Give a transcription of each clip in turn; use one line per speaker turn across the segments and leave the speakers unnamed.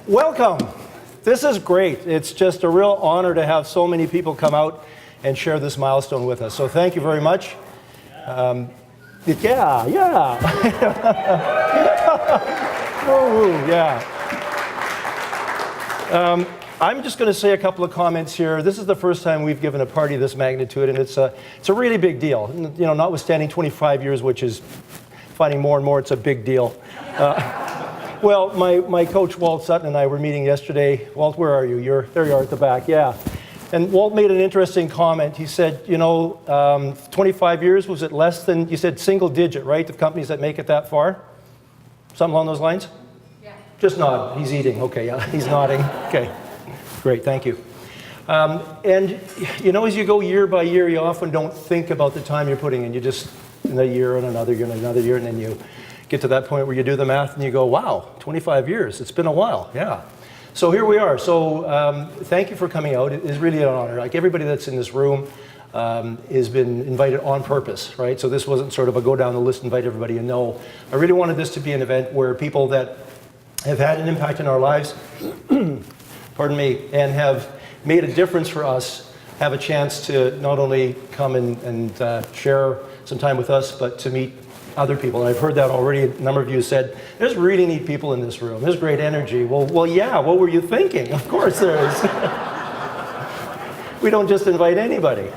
Welcome. This is great. It's just a real honor to have so many people come out and share this milestone with us. So thank you very much. Yeah. Woo, yeah. I'm just going to say a couple of comments here. This is the first time we've given a party of this magnitude, and it's a really big deal. You know, notwithstanding 25 years, which is finding more and more it's a big deal. Well, my coach Walt Sutton and I were meeting yesterday. Walt, where are you? There you are at the back, yeah. And Walt made an interesting comment. He said, you know, 25 years, was it less than, you said single digit, right, of companies that make it that far? Something along those lines? Yeah. Just nod. He's eating. Okay, yeah, he's nodding. Okay, great, thank you. And, you know, as you go year by year, you often don't think about the time you're putting in. You just, in a year and another year and another year, and then you get to that point where you do the math and you go, wow, 25 years, it's been a while, yeah. So here we are. So thank you for coming out. It is really an honor. Like everybody that's in this room has been invited on purpose, right? So this wasn't sort of a go down the list, invite everybody you know. I really wanted this to be an event where people that have had an impact in our lives, pardon me, and have made a difference for us have a chance to not only come and share some time with us, but to meet other people. And I've heard that already. A number of you said, there's really neat people in this room. There's great energy. Well, yeah, what were you thinking? Of course there is. We don't just invite anybody.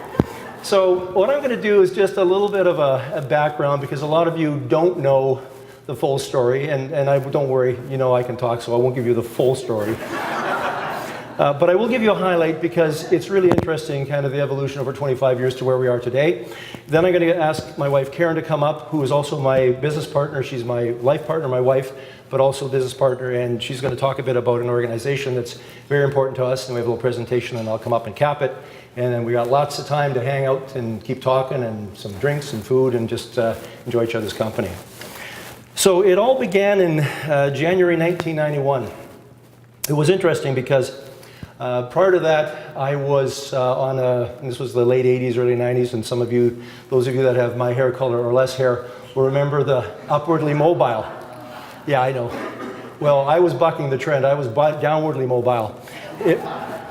So what I'm going to do is just a little bit of a background, because a lot of you don't know the full story. And don't worry, you know I can talk, so I won't give you the full story. But I will give you a highlight because it's really interesting, kind of the evolution over 25 years to where we are today. Then I'm going to ask my wife Karen to come up, who is also my business partner. She's my life partner, my wife, but also business partner, and she's going to talk a bit about an organization that's very important to us. And we have a little presentation, and I'll come up and cap it. And then we got lots of time to hang out and keep talking, and some drinks and food, and just enjoy each other's company. So it all began in January 1991. It was interesting because prior to that, I was this was the late 80s, early 90s, and some of you, those of you that have my hair color or less hair, will remember the upwardly mobile. Yeah, I know. Well, I was bucking the trend. I was downwardly mobile.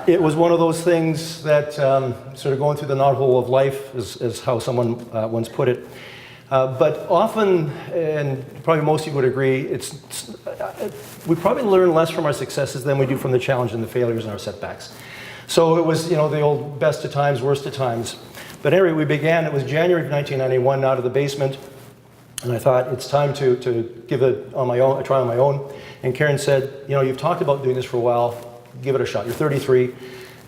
It was one of those things that sort of going through the knothole of life, is how someone once put it. But often, and probably most of you would agree, we probably learn less from our successes than we do from the challenge and the failures and our setbacks. So it was, you know, the old best of times, worst of times. But anyway, we began, it was January of 1991, out of the basement, and I thought it's time to give it on my own, a try on my own. And Karen said, you know, you've talked about doing this for a while, give it a shot. You're 33.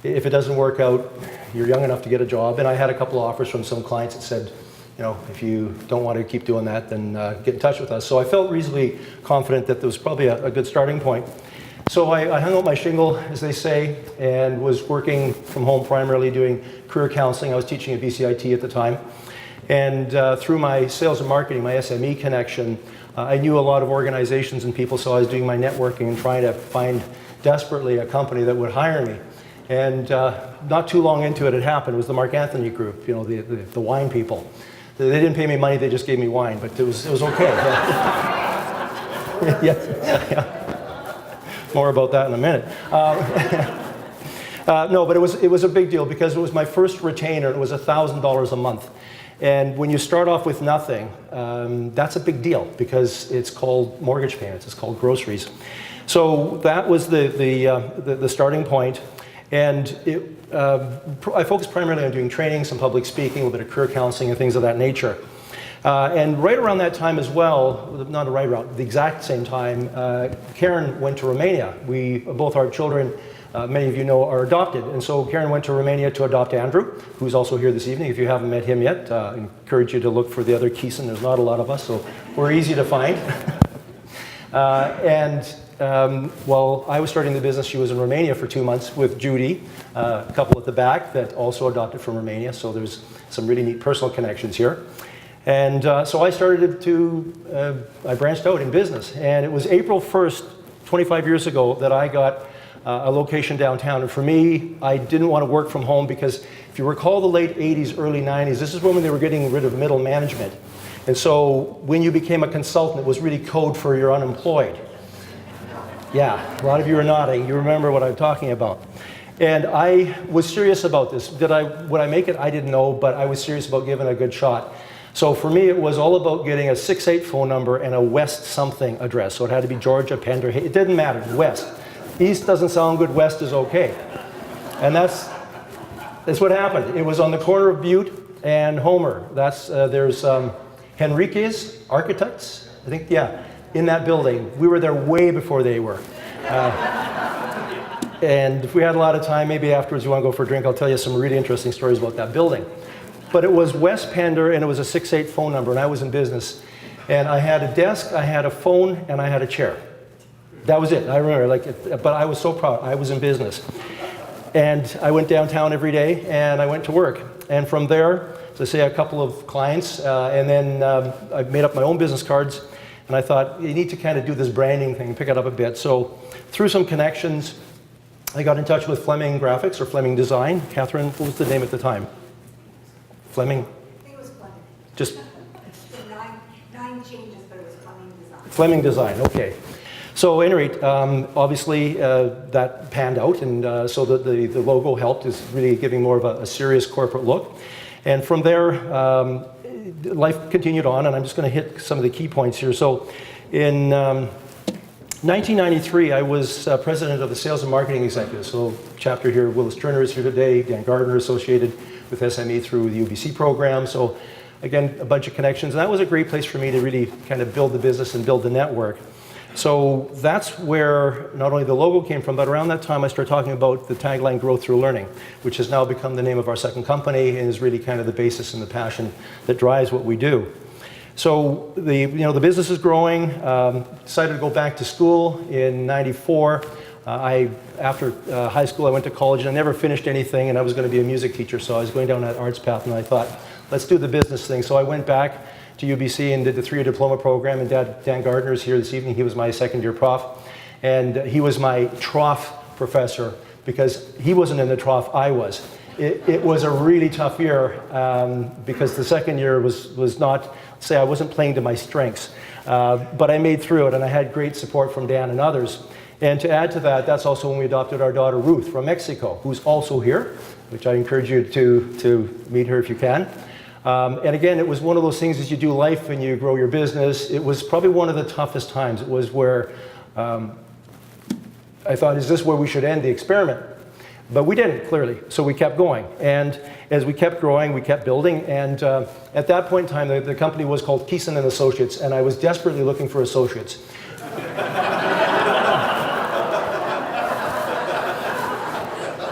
If it doesn't work out, you're young enough to get a job. And I had a couple of offers from some clients that said, you know, if you don't want to keep doing that, then get in touch with us. So I felt reasonably confident that there was probably a good starting point. So I hung out my shingle, as they say, and was working from home primarily doing career counseling. I was teaching at BCIT at the time. And through my sales and marketing, my SME connection, I knew a lot of organizations and people, so I was doing my networking and trying to find desperately a company that would hire me. And not too long into it, it happened. It was the Mark Anthony Group, you know, the wine people. They didn't pay me money, they just gave me wine, but it was okay. Yeah. More about that in a minute. No, but it was a big deal because it was my first retainer. It was $1,000 a month. And when you start off with nothing, that's a big deal because it's called mortgage payments, it's called groceries. So that was the starting point. And I focused primarily on doing training, some public speaking, a little bit of career counseling and things of that nature. And right around that time as well, not right around, the exact same time, Karen went to Romania. Both our children, many of you know, are adopted. And so Karen went to Romania to adopt Andrew, who's also here this evening. If you haven't met him yet, I encourage you to look for the other Kison. There's not a lot of us, so we're easy to find. While I was starting the business, she was in Romania for 2 months with Judy, a couple at the back that also adopted from Romania. So there's some really neat personal connections here. And so I started I branched out in business. And it was April 1st, 25 years ago, that I got a location downtown. And for me, I didn't want to work from home because if you recall the late 80s, early 90s, this is when they were getting rid of middle management. And so when you became a consultant, it was really code for you're unemployed. Yeah, a lot of you are nodding. You remember what I'm talking about. And I was serious about this. Would I make it? I didn't know, but I was serious about giving it a good shot. So for me, it was all about getting a 6-8 phone number and a West something address. So it had to be Georgia, Pender, it didn't matter, West. East doesn't sound good, West is okay. And that's what happened. It was on the corner of Butte and Homer. There's Henriquez Architects, I think, yeah, in that building. We were there way before they were. And if we had a lot of time, maybe afterwards you want to go for a drink, I'll tell you some really interesting stories about that building. But it was West Pender, and it was a 6-8 phone number, and I was in business. And I had a desk, I had a phone, and I had a chair. That was it. I remember, but I was so proud. I was in business. And I went downtown every day, and I went to work. And from there, so say a couple of clients, and then I made up my own business cards, and I thought, you need to kind of do this branding thing, pick it up a bit. So through some connections, I got in touch with Fleming Graphics, or Fleming Design. Catherine, what was the name at the time? Fleming?
I think it was Fleming.
Just
nine changes, but it was Fleming Design.
Fleming Design, okay. So at any rate, obviously that panned out, and so the logo helped, is really giving more of a serious corporate look. And from there, life continued on, and I'm just going to hit some of the key points here. So in 1993, I was president of the Sales and Marketing Executives. So chapter here, Willis Turner is here today, Dan Gardner associated with SME through the UBC program. So again, a bunch of connections. And that was a great place for me to really kind of build the business and build the network. So that's where not only the logo came from, but around that time I started talking about the tagline Growth Through Learning, which has now become the name of our second company and is really kind of the basis and the passion that drives what we do. So the business is growing. Decided to go back to school in '94. After high school, I went to college and I never finished anything, and I was going to be a music teacher, so I was going down that arts path, and I thought, let's do the business thing. So I went back to UBC and did the 3-year diploma program, and Dan Gardner is here this evening. He was my second-year prof, and he was my trough professor because he wasn't in the trough, I was. It was a really tough year because the second year was not, say, I wasn't playing to my strengths, but I made through it, and I had great support from Dan and others. And to add to that, that's also when we adopted our daughter Ruth from Mexico, who's also here, which I encourage you to meet her if you can. And again, it was one of those things as you do life and you grow your business. It was probably one of the toughest times. It was where I thought, is this where we should end the experiment? But we didn't, clearly. So we kept going. And as we kept growing, we kept building. And at that point in time, the company was called Kison and Associates, and I was desperately looking for associates.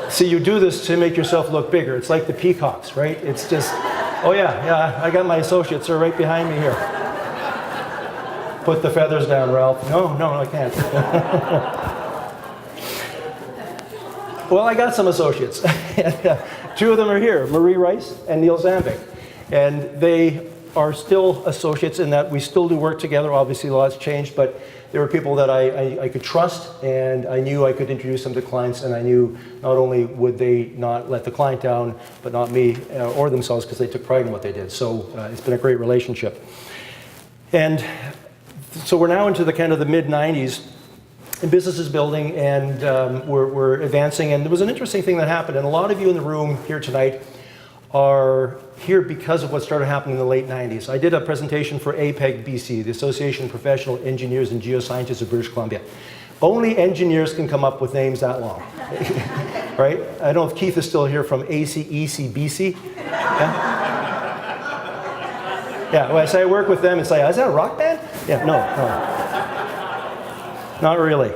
See, you do this to make yourself look bigger. It's like the peacocks, right? It's just, oh yeah, I got my associates. They're right behind me here. Put the feathers down, Ralph. No, I can't. Well, I got some associates. Two of them are here, Marie Rice and Neil Zambik. And they are still associates in that we still do work together. Obviously, a lot's changed, but they were people that I could trust, and I knew I could introduce them to clients, and I knew not only would they not let the client down, but not me or themselves, because they took pride in what they did. So it's been a great relationship. And so we're now into the kind of the mid-90s, and business is building, and we're advancing. And there was an interesting thing that happened, and a lot of you in the room here tonight are here because of what started happening in the late 90s. I did a presentation for APEG BC, the Association of Professional Engineers and Geoscientists of British Columbia. Only engineers can come up with names that long, right? I don't know if Keith is still here from ACEC BC. Yeah? Yeah, when I say I work with them, it's like, is that a rock band? Yeah, no. Not really.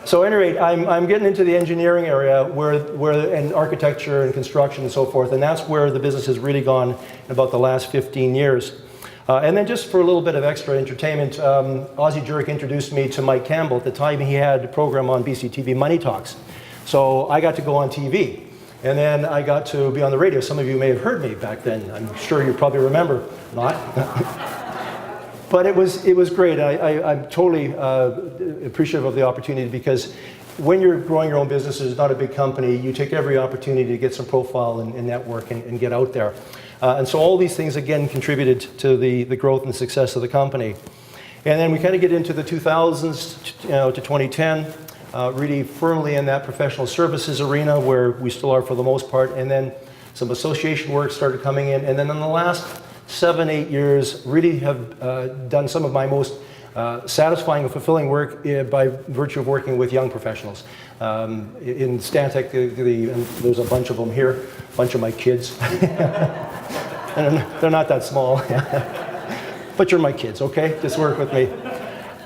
So at any rate, I'm getting into the engineering area and architecture and construction and so forth, and that's where the business has really gone in about the last 15 years. And then just for a little bit of extra entertainment, Ozzie Jurek introduced me to Mike Campbell. At the time, he had a program on BCTV, Money Talks. So I got to go on TV. And then I got to be on the radio. Some of you may have heard me back then. I'm sure you probably remember. Not. But it was great. I'm totally appreciative of the opportunity, because when you're growing your own business, it's not a big company, you take every opportunity to get some profile and network and get out there. And so all these things, again, contributed to the growth and success of the company. And then we kind of get into the 2000s to 2010, really firmly in that professional services arena where we still are for the most part. And then some association work started coming in. And then in the last 7-8 years, really have done some of my most satisfying and fulfilling work by virtue of working with young professionals. In Stantec, there's a bunch of them here, a bunch of my kids. And they're not that small. But you're my kids, okay? Just work with me.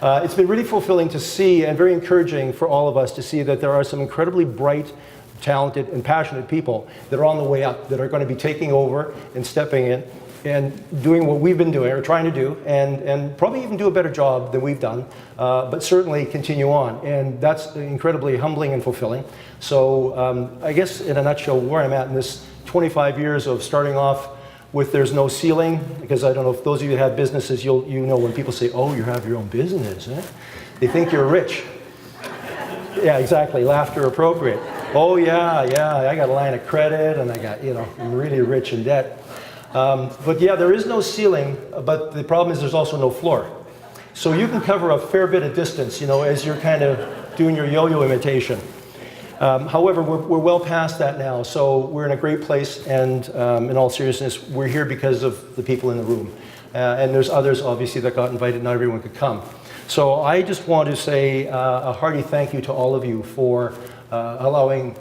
It's been really fulfilling to see and very encouraging for all of us to see that there are some incredibly bright, talented, and passionate people that are on the way up, that are going to be taking over and stepping in and doing what we've been doing or trying to do, and probably even do a better job than we've done, but certainly continue on. And that's incredibly humbling and fulfilling. So I guess in a nutshell, where I'm at in this 25 years of starting off with there's no ceiling, because I don't know if those of you that have businesses, you know when people say, oh, you have your own business, eh? They think you're rich. Yeah, exactly, laughter appropriate. Oh yeah, I got a line of credit and I got, I'm really rich in debt. But yeah, there is no ceiling, but the problem is there's also no floor. So you can cover a fair bit of distance, as you're kind of doing your yo-yo imitation. However, we're well past that now, so we're in a great place, and in all seriousness, we're here because of the people in the room. And there's others, obviously, that got invited. Not everyone could come. So I just want to say a hearty thank you to all of you for allowing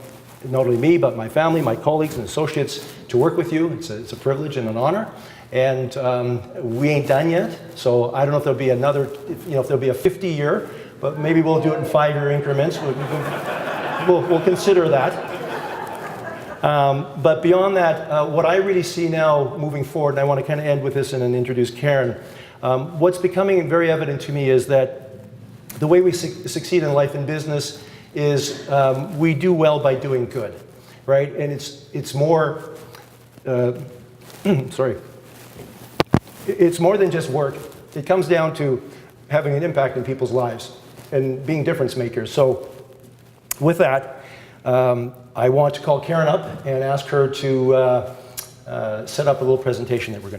not only me, but my family, my colleagues and associates to work with you. It's a privilege and an honor. And we ain't done yet, so I don't know if there'll be another, if there'll be a 50-year, but maybe we'll do it in 5-year increments. We'll consider that. But beyond that, what I really see now moving forward, and I want to kind of end with this and then introduce Karen, what's becoming very evident to me is that the way we succeed in life and business is we do well by doing good, right? And it's more, sorry, it's more than just work. It comes down to having an impact in people's lives and being difference makers. So with that, I want to call Karen up and ask her to set up a little presentation that we're going to